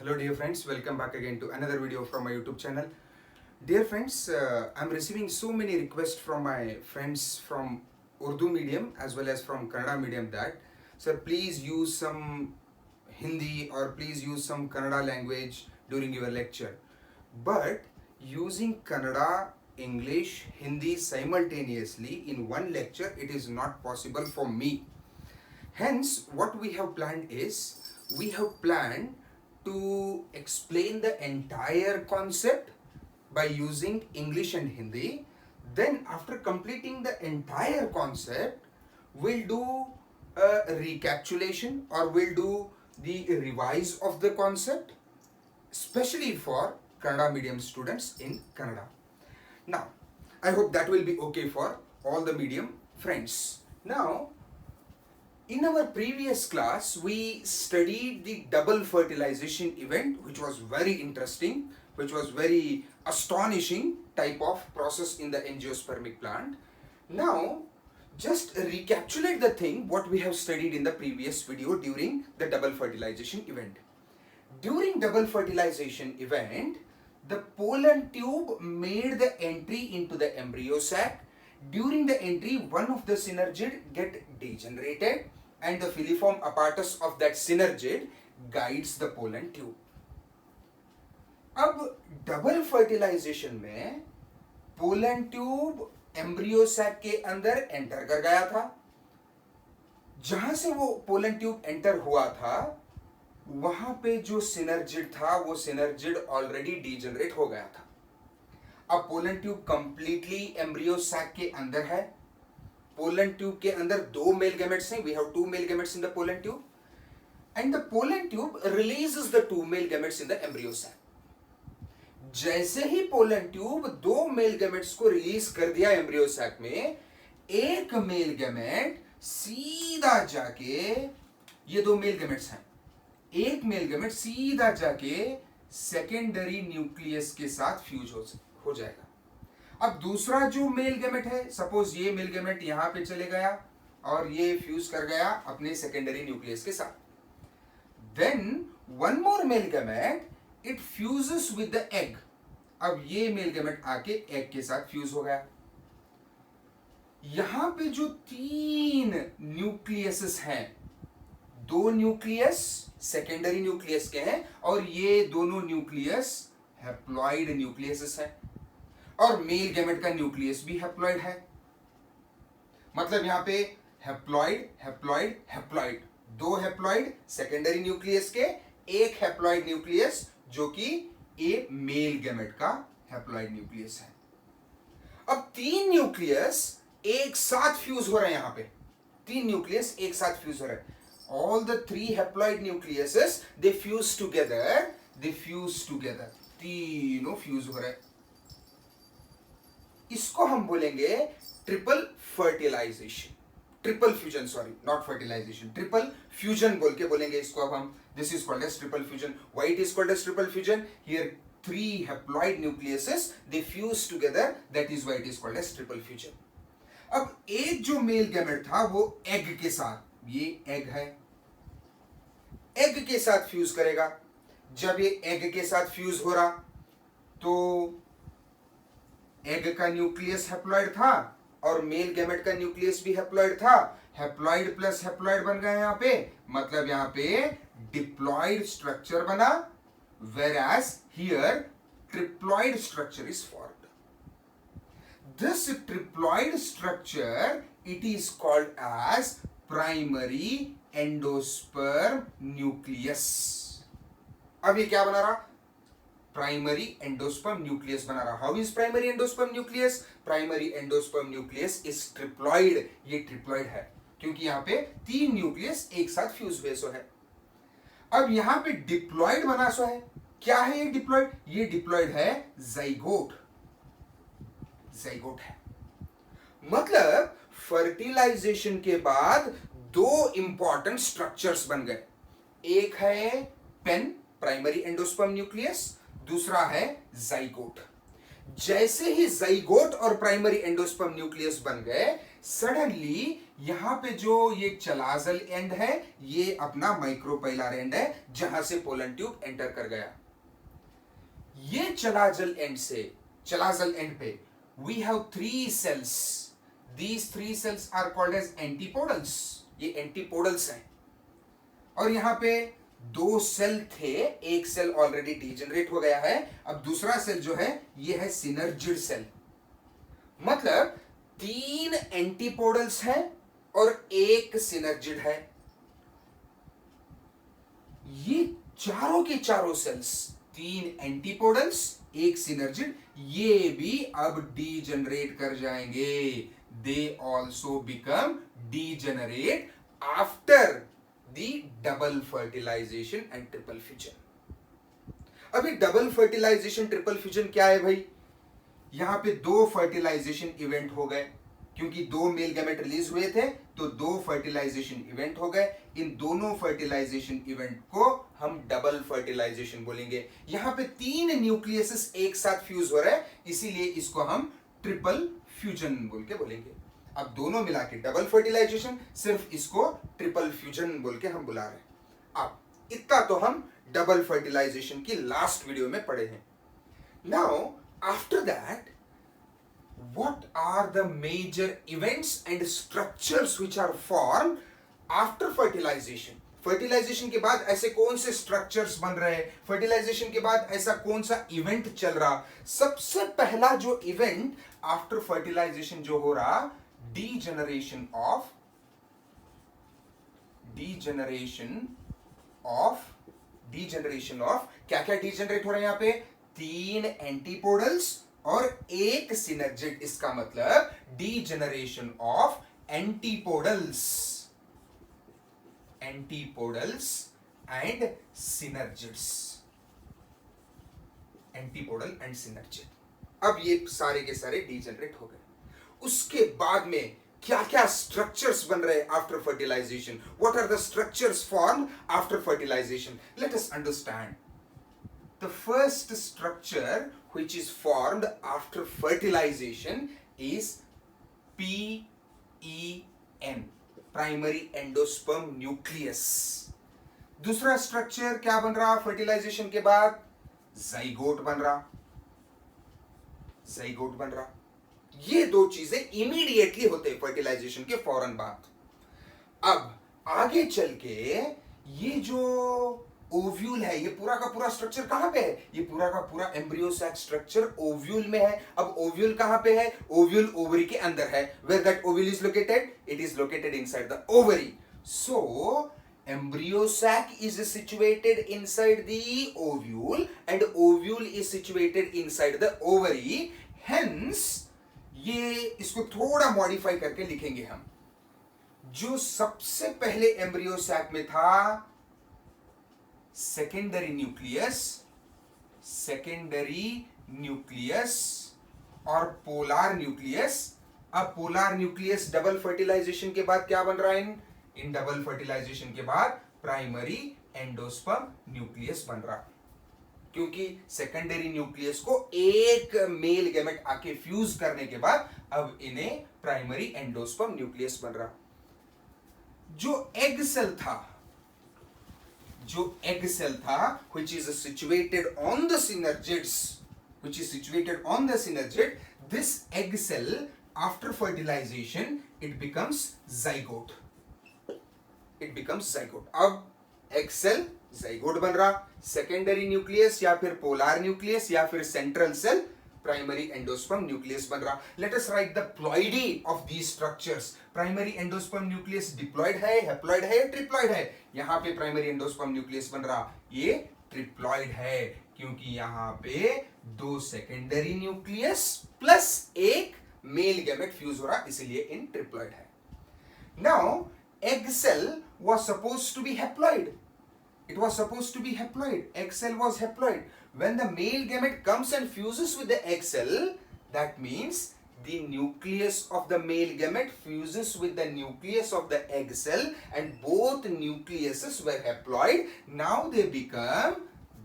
Hello dear friends, welcome back again to another video from my YouTube channel. Dear friends, I'm receiving so many requests from my friends from Urdu medium as well as from Kannada medium that sir please use some Hindi or please use some Kannada language during your lecture. But using Kannada, English, Hindi simultaneously in one lecture, it is not possible for me. Hence, what we have planned is, we have planned to explain the entire concept by using English and Hindi. Then after completing the entire concept, we'll do a recapitulation or we'll do the revise of the concept, especially for Kannada medium students in Kannada. Now, I hope that will be okay for all the medium friends. Now, in our previous class, we studied the double fertilization event, which was very interesting, which was very astonishing type of process in the angiospermic plant. Now, just recapitulate the thing what we have studied in the previous video during the double fertilization event. During double fertilization event, the pollen tube made the entry into the embryo sac. During the entry, one of the synergid get degenerated and the filiform apparatus of that synergid guides the pollen tube. अब double fertilisation में pollen tube embryo sac के अंदर enter कर गया था. जहां से वो पोलन ट्यूब एंटर हुआ था, वहां पे जो सिनर्जिड था, वो सिनर्जिड ऑलरेडी डिजेनरेट हो गया था. अब pollen tube completely embryo sac के अंदर है. पोलन ट्यूब के अंदर दो मेल गैमेट्स हैं. We have two male gametes in the pollen tube and the pollen tube releases the two male gametes in the embryo sac. जैसे ही pollen tube दो मेल गैमेट्स को रिलीज कर दिया एम्ब्रियो सैक में, एक male gamete सीधा जाके, ये दो मेल गैमेट्स हैं, एक मेल गैमेट सीधा जाके सेकेंडरी न्यूक्लियस के साथ फ्यूज हो जाएगा. अब दूसरा जो मेल गैमेट है, सपोज ये मेल गैमेट यहां पे चले गया और ये फ्यूज कर गया अपने सेकेंडरी न्यूक्लियस के साथ. Then one more male gamete it fuses with the egg. अब ये मेल गैमेट आके एग के साथ फ्यूज हो गया. यहां पे जो तीन न्यूक्लियसेस हैं, दो न्यूक्लियस सेकेंडरी न्यूक्लियस के हैं और ये दोनों न्यूक्लियस हैप्लॉइड न्यूक्लियसेस हैं और मेल गैमेट का न्यूक्लियस भी हैप्लॉइड है. मतलब यहां पे हैप्लॉइड हैप्लॉइड हैप्लॉइड, दो हैप्लॉइड सेकेंडरी न्यूक्लियस के, एक हैप्लॉइड न्यूक्लियस जो कि ए मेल गैमेट का हैप्लॉइड न्यूक्लियस है. अब तीन न्यूक्लियस एक साथ फ्यूज हो रहे हैं. यहां पे तीन न्यूक्लियस एक साथ फ्यूज हो रहे हैं. All the three haploid nucleuses they fuse together. तीनों फ्यूज हो रहे हैं. इसको हम बोलेंगे triple fertilization, triple fusion, sorry not fertilization, triple fusion बोल के बोलेंगे इसको. अब हम this is called as triple fusion. Why it is called as triple fusion? Here three haploid nucleuses they fuse together, that is why it is called as triple fusion. अब एक जो male gamete था वो egg के साथ, ये egg है, egg के साथ फ्यूज करेगा. जब ये एग के साथ फ्यूज हो रहा तो एग का न्यूक्लियस हैप्लॉइड था और मेल गैमेट का न्यूक्लियस भी हैप्लॉइड था. हैप्लॉइड प्लस हैप्लॉइड बन गया यहां पे, मतलब यहां पे डिप्लॉइड स्ट्रक्चर बना, whereas here triploid structure is formed. This triploid structure, it is called as primary endosperm nucleus. अब ये क्या बना रहा? प्राइमरी एंडोस्पर्म न्यूक्लियस बना रहा. How is primary endosperm nucleus? Primary endosperm nucleus is triploid. ये triploid है क्योंकि यहां पे तीन न्यूक्लियस एक साथ फ्यूज हुए सो है. अब यहां पे डिप्लॉइड बना सो है. क्या है ये डिप्लॉइड? ये डिप्लॉइड है जाइगोट. जाइगोट है मतलब फर्टिलाइजेशन के बाद दो इंपॉर्टेंट स्ट्रक्चर्स बन गए. एक है पेन, प्राइमरी एंडोस्पर्म न्यूक्लियस, दूसरा है जाइगोट. जैसे ही जाइगोट और प्राइमरी एंडोस्पर्म न्यूक्लियस बन गए, सडनली यहां पे जो ये चलाजल एंड है ये अपना माइक्रोपाइलर एंड है जहां से पोलन ट्यूब एंटर कर गया। ये चलाजल एंड पे we have 3 cells. These 3 cells are called as antipodals. ये एंटीपोडल्स हैं। और यहां पे 2 सेल थे, एक सेल ऑलरेडी डीजनरेट हो गया है, अब दूसरा सेल जो है ये है सिनर्जिड सेल। मतलब 3 एंटीपोडल्स हैं और एक सिनर्जिड है। ये चारों के चारों सेल्स, 3 एंटीपोडल्स, एक सिनर्जिड, ये भी अब डीजनरेट कर जाएंगे। They also become degenerate after the double fertilization and triple fusion. अभी डबल फर्टिलाइजेशन ट्रिपल फ्यूजन क्या है भाई? यहां पे 2 फर्टिलाइजेशन इवेंट हो गए, क्योंकि 2 मेल गैमेट रिलीज हुए थे तो 2 फर्टिलाइजेशन इवेंट हो गए। इन दोनों फर्टिलाइजेशन इवेंट को हम डबल फर्टिलाइजेशन बोलेंगे। यहां पे 3 न्यूक्लियसेस एक साथ फ्यूज हो रहा है, इसीलिए इसको हम ट्रिपल फ्यूजन बोल के बोलेंगे। अब दोनों मिला के डबल फर्टिलाइजेशन, सिर्फ इसको ट्रिपल फ्यूजन बोल के हम बुला रहे हैं। अब इतना तो हम डबल फर्टिलाइजेशन की लास्ट वीडियो में पढ़े हैं। Now after that, what are the major events and structures which are formed after fertilization? Fertilization के बाद ऐसे कौन से स्ट्रक्चर्स बन रहे हैं, फर्टिलाइजेशन के बाद ऐसा कौन सा इवेंट चल रहा? सबसे पहला जो इवेंट आफ्टर फर्टिलाइजेशन जो हो रहा, डीजनरेशन ऑफ क्या क्या डीजनरेट हो रहा है यहां पे? 3 एंटीपोडल्स और एक सिनर्जिड। इसका मतलब degeneration of antipodals and synergids. Antipodal end synergid, अब ये सारे के सारे डीजनरेट हो गए। उसके बाद में क्या क्या स्ट्रक्चर्स बन रहे after fertilization? What are the structures formed after fertilization? Let us understand. The first structure which is formed after fertilization is PEN, primary endosperm nucleus. दूसरा स्ट्रक्चर क्या बन रहा फर्टिलाइजेशन के बाद? जाइगोट बन रहा। ये 2 चीजें इमीडिएटली होते हैं फर्टिलाइजेशन के फौरन बाद। अब आगे चल के ये जो ओव्यूल है, ये पूरा का पूरा स्ट्रक्चर कहां पे है? ये पूरा का पूरा एम्ब्रियो सैक स्ट्रक्चर ओव्यूल में है। अब ओव्यूल कहां पे है? ओव्यूल ओवरी के अंदर है। Where that ovule is located? It is located inside the ovary. So embryo sac is situated inside the ovule and ovule is situated inside the ovary. Hence ये इसको थोड़ा मॉडिफाई करके लिखेंगे हम। जो सबसे पहले एम्ब्रियो सैक में था सेकेंडरी न्यूक्लियस और पोलार न्यूक्लियस। अब पोलार न्यूक्लियस डबल फर्टिलाइजेशन के बाद क्या बन रहा है? इन डबल फर्टिलाइजेशन के बाद प्राइमरी एंडोस्पर्म न्यूक्लियस बन रहा, क्योंकि सेकेंडरी न्यूक्लियस को एक मेल गैमेट आके फ्यूज करने के बाद अब इन्हें प्राइमरी एंडोस्पर्म न्यूक्लियस बन रहा। जो एग सेल था which is situated on the synergid, this egg cell after fertilization it becomes zygote. अब एग सेल जाइगोट बन रहा। सेकेंडरी न्यूक्लियस या फिर पोलार न्यूक्लियस या फिर central cell primary endosperm nucleus बन रहा। Let us write the ploidy of these structures. Primary endosperm nucleus diploid है, हैप्लॉइड है, ट्रिप्लॉइड है? यहां पे प्राइमरी एंडोस्पर्म न्यूक्लियस बन रहा, ये ट्रिप्लॉइड है, क्योंकि यहां पे 2 सेकेंडरी न्यूक्लियस प्लस एक मेल गैमेट फ्यूज हो रहा, इसीलिए इन ट्रिप्लॉइड है। Now egg cell was supposed to be haploid. Egg cell was haploid. When the male gamete comes and fuses with the egg cell, that means the nucleus of the male gamete fuses with the nucleus of the egg cell and both nucleuses were haploid. Now they become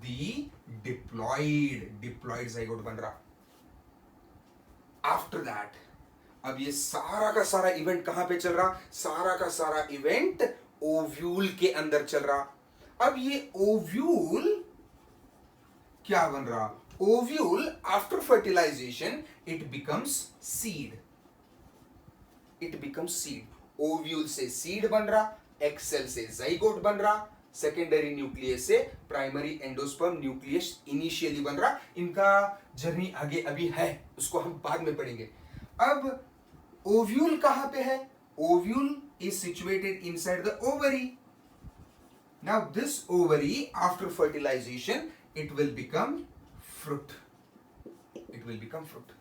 the diploid zygote ban raha. After that, अब ये सारा का सारा event कहां पे चल रहा? सारा का सारा इवेंट ओव्यूल के अंदर चल रहा। अब ये ओव्यूल क्या बन रहा? Ovule after fertilization it becomes seed. It becomes seed. Ovule से सीड बन रहा, एग सेल से जाइगोट बन रहा, सेकेंडरी न्यूक्लियस से प्राइमरी एंडोस्पर्म न्यूक्लियस इनिशियली बन रहा। इनका जर्नी आगे अभी है, उसको हम बाद में पढ़ेंगे। अब ओव्यूल कहां पे है? Ovule is situated inside the ovary. Now this ovary after fertilization it will become fruit. It will become fruit.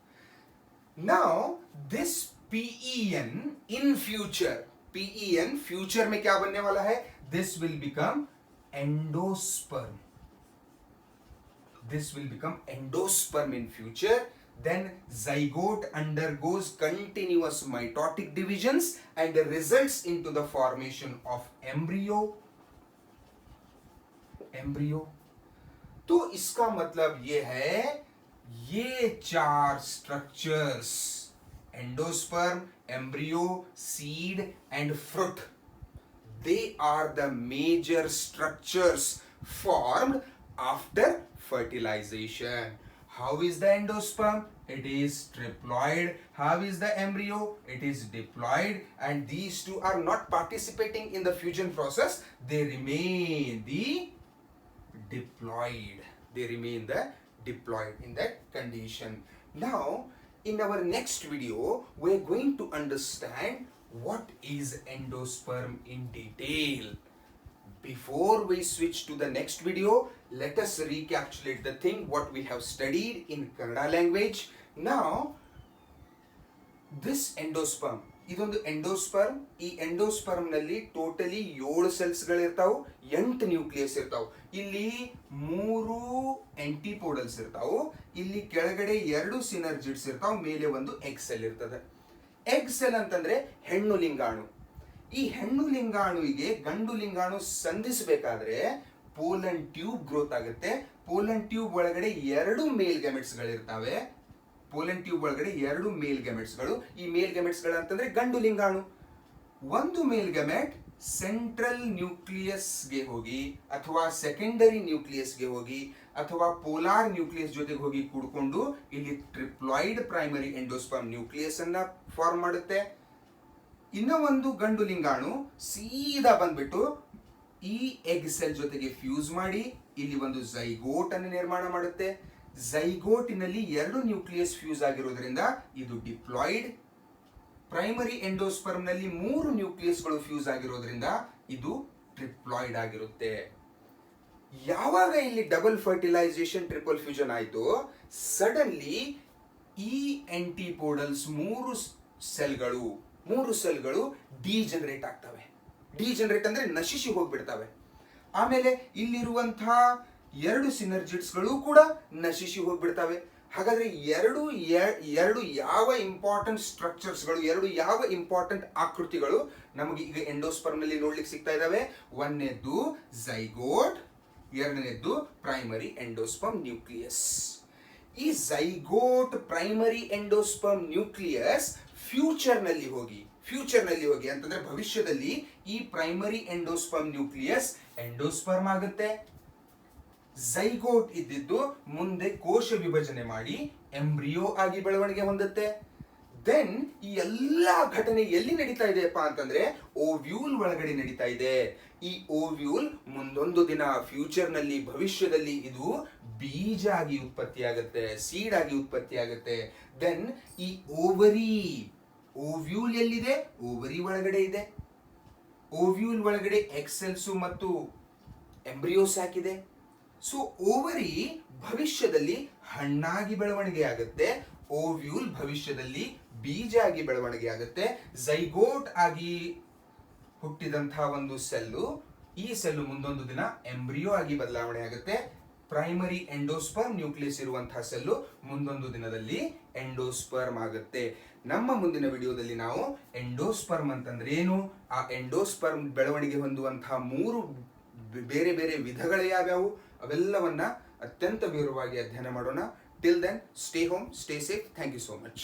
Now this PEN in future, PEN future में क्या बनने वाला है? This will become endosperm. This will become endosperm in future. Then zygote undergoes continuous mitotic divisions and results into the formation of embryo. तो इसका मतलब ये है, ये 4 structures endosperm, embryo, seed and fruit, they are the major structures formed after fertilization. How is the endosperm? It is triploid. How is the embryo? It is diploid. And these two are not participating in the fusion process. They remain the diploid. They remain the diploid in that condition. Now, in our next video, we're going to understand what is endosperm in detail. Before we switch to the next video, let us recapitulate the thing what we have studied in Kannada language. Now, this endosperm, ಇದೊಂದು endosperm. ಈ endosperm ನಲ್ಲಿ totally 7 cells ಗಳಿರ್ತಾವು, 8 nucleus ಇರ್ತಾವು. ಇಲ್ಲಿ 3 ಆಂಟಿಪೋಡಲ್ಸ್ ಇರ್ತಾವು, ಇಲ್ಲಿ ಕೆಳಗಡೆ 2 ಸಿನರ್ಜಿಡ್ಸ್ ಇರ್ತಾವು, ಮೇಲೆ ಒಂದು ಎಗ್ ಸೆಲ್ ಇರ್ತದೆ. ಎಗ್ ಸೆಲ್ ಅಂತಂದ್ರೆ ಹೆಣ್ಣು ಲಿಂಗಾಣು. ಈ ಹೆಣ್ಣು ಲಿಂಗಾಣುವಿಗೆ ಗಂಡು ಲಿಂಗಾಣು ಸಂಧಿಸಬೇಕಾದ್ರೆ ಪೋಲನ್ ಟ್ಯೂಬ್ ಗ್ರೋತ್ ಆಗುತ್ತೆ. ಪೋಲನ್ ಟ್ಯೂಬ್ ಒಳಗಡೆ 2 ಮೇಲ್ ಗ್ಯಾಮೆಟ್ಸ್ ಗಳಿರ್ತಾವೆ. ಪೋಲನ್ ಟ್ಯೂಬ್ ಒಳಗಡೆ 2 ಮೇಲ್ ಗ್ಯಾಮೆಟ್ಸ್ ಗಳು. ಈ ಮೇಲ್ ಗ್ಯಾಮೆಟ್ಸ್ ಗಳು ಅಂತಂದ್ರೆ ಗಂಡು ಲಿಂಗಾಣು. ಒಂದು ಮೇಲ್ ಗ್ಯಾಮೆಟ್ ಸೆಂಟ್ರಲ್ ನ್ಯೂಕ್ಲಿಯಸ್ ಗೆ ಹೋಗಿ ಅಥವಾ ಸೆಕೆಂಡರಿ ನ್ಯೂಕ್ಲಿಯಸ್ ಗೆ ಹೋಗಿ ಅಥವಾ ಪೋಲಾರ್ ನ್ಯೂಕ್ಲಿಯಸ್ ಜೊತೆಗೆ ಹೋಗಿ ಕೂಡ್ಕೊಂಡು ಇಲ್ಲಿ ಟ್ರಿಪ್ಲಾಯ್ಡ್ ಪ್ರೈಮರಿ ಎಂಡೋಸ್ಪರ್ಮ್ ನ್ಯೂಕ್ಲಿಯಸ್ ಅನ್ನ ಫಾರ್ಮ್ ಮಾಡುತ್ತೆ. ಇನ್ನ ಒಂದು ಗಂಡು ಲಿಂಗಾಣು ಸೀದಾ ಬಂದ್ಬಿಟ್ಟು ಈ ಎಗ್ ಸೆಲ್ ಜೊತೆಗೆ ಫ್ಯೂಸ್ ಮಾಡಿ ಇಲ್ಲಿ ಒಂದು ಝೈಗೋಟ್ ಅನ್ನು ನಿರ್ಮಾಣ ಮಾಡುತ್ತೆ. ಝೈಗೋಟಿನಲ್ಲಿ 2 ನ್ಯೂಕ್ಲಿಯಸ್ ಫ್ಯೂಸ್ ಆಗಿರೋದ್ರಿಂದ ಇದು ಡಿಪ್ಲಾಯ್ಡ್. ಪ್ರೈಮರಿ ಎಂಡೋಸ್ಪರ್ಮ್ ನಲ್ಲಿ 3 ನ್ಯೂಕ್ಲಿಯಸ್ ಗಳು ಫ್ಯೂಸ್ ಆಗಿರೋದ್ರಿಂದ ಇದು ಟ್ರಿಪ್ಲಾಯ್ಡ್ ಆಗಿರುತ್ತೆ. ಯಾವಾಗ ಇಲ್ಲಿ ಡಬಲ್ ಫರ್ಟಿಲೈಸೇಷನ್ ಟ್ರಿಪಲ್ ಫ್ಯೂಷನ್ ಆಯ್ತು, ಸಡನ್ಲಿ ಈ ಆಂಟಿಪೋಡಲ್ಸ್ 3 ಸೆಲ್ಗಳು ಡಿಜನರೇಟ್ ಆಗ್ತವೆ. ಡಿಜನರೇಟ್ ಅಂದ್ರೆ ನಶಿಸಿ ಹೋಗ್ಬಿಡ್ತವೆ. ಆಮೇಲೆ ಇಲ್ಲಿರುವಂತಹ 2 ಸಿನರ್ಜಿಡ್ಸ್ ಗಳು ಕೂಡ ನಶಿಸಿ ಹೋಗ್ಬಿಡ್ತವೆ. ಹಾಗಾದ್ರೆ ಎರಡು ಯಾವ ಇಂಪಾರ್ಟೆಂಟ್ ಸ್ಟ್ರಕ್ಚರ್ಸ್ ಗಳು, 2 ಯಾವ ಇಂಪಾರ್ಟೆಂಟ್ ಆಕೃತಿಗಳು ನಮಗೆ ಈಗ ಎಂಡೋಸ್ಪರ್ಮ್ ನಲ್ಲಿ ನೋಡ್ಲಿಕ್ಕೆ ಸಿಗ್ತಾ ಇದಾವೆ? ಒಂದನೇದ್ದು ಝೈಗೋಟ್, ಎರಡನೇದ್ದು ಪ್ರೈಮರಿ ಎಂಡೋಸ್ಪರ್ಮ್ ನ್ಯೂಕ್ಲಿಯಸ್. ಈ zygote primary endosperm nucleus future ನಲ್ಲಿ ಹೋಗಿ ಅಂತಂದ್ರೆ ಭವಿಷ್ಯದಲ್ಲಿ ಈ ಪ್ರೈಮರಿ ಎಂಡೋಸ್ಪರ್ಮ್ ನ್ಯೂಕ್ಲಿಯಸ್ ಎಂಡೋಸ್ಪರ್ಮ್ ಆಗುತ್ತೆ. ಝೈಗೋಟ್ ಇದ್ದಿದ್ದು ಮುಂದೆ ಕೋಶ ವಿಭಜನೆ ಮಾಡಿ ಎಂಬ್ರಿಯೋ ಆಗಿ ಬೆಳವಣಿಗೆ ಹೊಂದುತ್ತೆ. ದೆನ್ ಈ ಎಲ್ಲಾ ಘಟನೆ ಎಲ್ಲಿ ನಡೀತಾ ಇದೆಯಪ್ಪ ಅಂತಂದ್ರೆ ಓವ್ಯೂಲ್ ಒಳಗಡೆ ನಡೀತಾ ಇದೆ. ಈ ಓವ್ಯೂಲ್ ಮುಂದೊಂದು ದಿನ ಫ್ಯೂಚರ್ ನಲ್ಲಿ, ಭವಿಷ್ಯದಲ್ಲಿ ಇದು ಬೀಜ ಆಗಿ ಉತ್ಪತ್ತಿ ಆಗುತ್ತೆ, ಸೀಡ್ ಆಗಿ ಉತ್ಪತ್ತಿ ಆಗುತ್ತೆ. ದೆನ್ ಈ ಓವ್ಯೂಲ್ ಎಲ್ಲಿದೆ? ಓವರಿ ಒಳಗಡೆ ಇದೆ. ಓವ್ಯೂಲ್ ಒಳಗಡೆ ಎಗ್ ಸೆಲ್ಸ್ ಮತ್ತು ಎಂಬ್ರಿಯೋಸ್ ಹಾಕಿದೆ. ಸೊ ಓವರಿ ಭವಿಷ್ಯದಲ್ಲಿ ಹಣ್ಣಾಗಿ ಬೆಳವಣಿಗೆ ಆಗುತ್ತೆ. ಓವ್ಯೂಲ್ ಭವಿಷ್ಯದಲ್ಲಿ ಬೀಜ ಆಗಿ ಬೆಳವಣಿಗೆ ಆಗುತ್ತೆ. ಝೈಗೋಟ್ ಆಗಿ ಹುಟ್ಟಿದಂತಹ ಒಂದು ಸೆಲ್ಲು, ಈ ಸೆಲ್ಲು ಮುಂದೊಂದು ದಿನ ಎಂಬ್ರಿಯೋ ಆಗಿ ಬದಲಾವಣೆ ಆಗುತ್ತೆ. ಪ್ರೈಮರಿ ಎಂಡೋಸ್ಪರ್ಮ್ ನ್ಯೂಕ್ಲಿಯಸ್ ಇರುವಂತಹ ಸೆಲ್ಲು ಮುಂದೊಂದು ದಿನದಲ್ಲಿ ಎಂಡೋಸ್ಪರ್ಮ್ ಆಗುತ್ತೆ. ನಮ್ಮ ಮುಂದಿನ ವಿಡಿಯೋದಲ್ಲಿ ನಾವು ಎಂಡೋಸ್ಪರ್ಮ್ ಅಂತಂದ್ರೆ ಏನು, ಆ ಎಂಡೋಸ್ಪರ್ಮ್ ಬೆಳವಣಿಗೆ ಹೊಂದುವಂತಹ 3 ಬೇರೆ ಬೇರೆ ವಿಧಗಳು ಯಾವ್ಯಾವು, ಅವೆಲ್ಲವನ್ನ ಅತ್ಯಂತ ವಿವರವಾಗಿ ಅಧ್ಯಯನ ಮಾಡೋಣ. Till then, stay home, stay safe. Thank you so much.